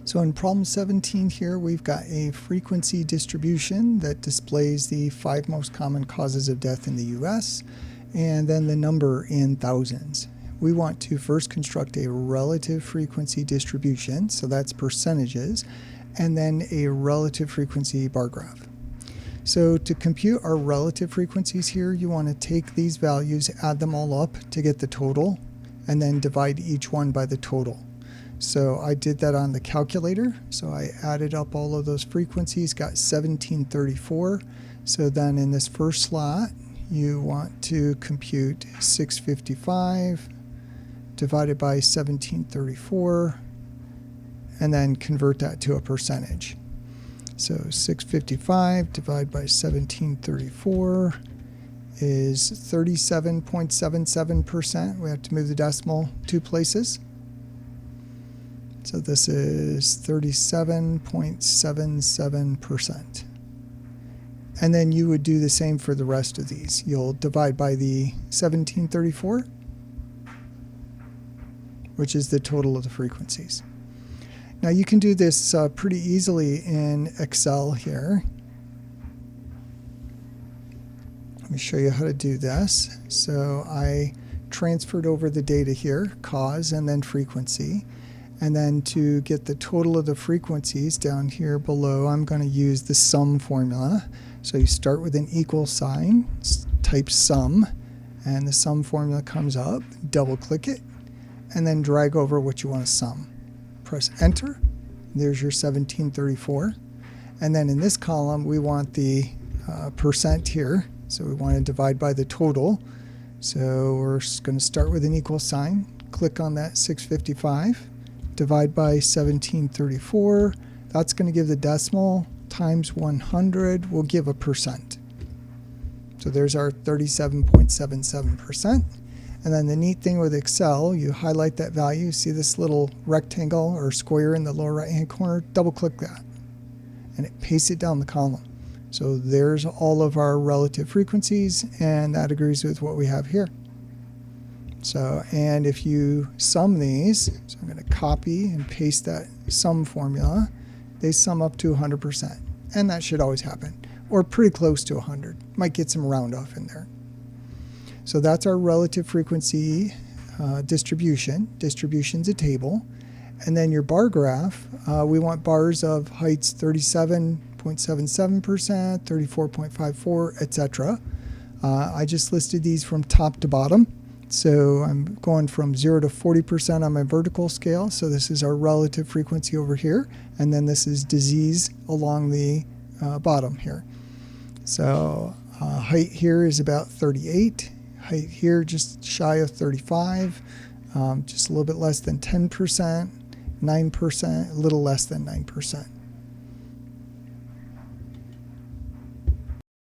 So in problem 17 here, we've got a frequency distribution that displays the 5 most common causes of death in the US, and then the number in thousands. We want to first construct a relative frequency distribution, so that's percentages, and then a relative frequency bar graph. So to compute our relative frequencies here, you want to take these values, add them all up to get the total, and then divide each one by the total. So I did that on the calculator. So I added up all of those frequencies, got 1734. So then in this first slot, you want to compute 655 divided by 1734, and then convert that to a percentage. So 655 divided by 1734 is 37.77%. We have to move the decimal 2 places. So this is 37.77%. And then you would do the same for the rest of these. You'll divide by the 1734, which is the total of the frequencies. Now you can do this pretty easily in Excel here. Let me show you how to do this. So I transferred over the data here, cause and then frequency. And then to get the total of the frequencies down here below, I'm going to use the sum formula. So you start with an equal sign, type sum, and the sum formula comes up, double click it, and then drag over what you want to sum. Press enter, there's your 1734. And then in this column, we want the percent here. So we want to divide by the total. So we're going to start with an equal sign, click on that 655. Divide by 1734, that's going to give the decimal, times 100 will give a percent. So there's our 37.77%. And then the neat thing with Excel, you highlight that value, see this little rectangle or square in the lower right hand corner, double click that, and it pastes it down the column. So there's all of our relative frequencies, and that agrees with what we have here. So, and if you sum these, so I'm going to copy and paste that sum formula, they sum up to 100%. And that should always happen, or pretty close to 100. Might get some round off in there. So that's our relative frequency distribution. Distribution's a table. And then your bar graph, we want bars of heights 37.77%, 34.54, etc. I just listed these from top to bottom. So I'm going from 0 to 40% on my vertical scale. So this is our relative frequency over here. And then this is disease along the bottom here. So height here is about 38. Height here just shy of 35. Just a little bit less than 10%. 9%, a little less than 9%.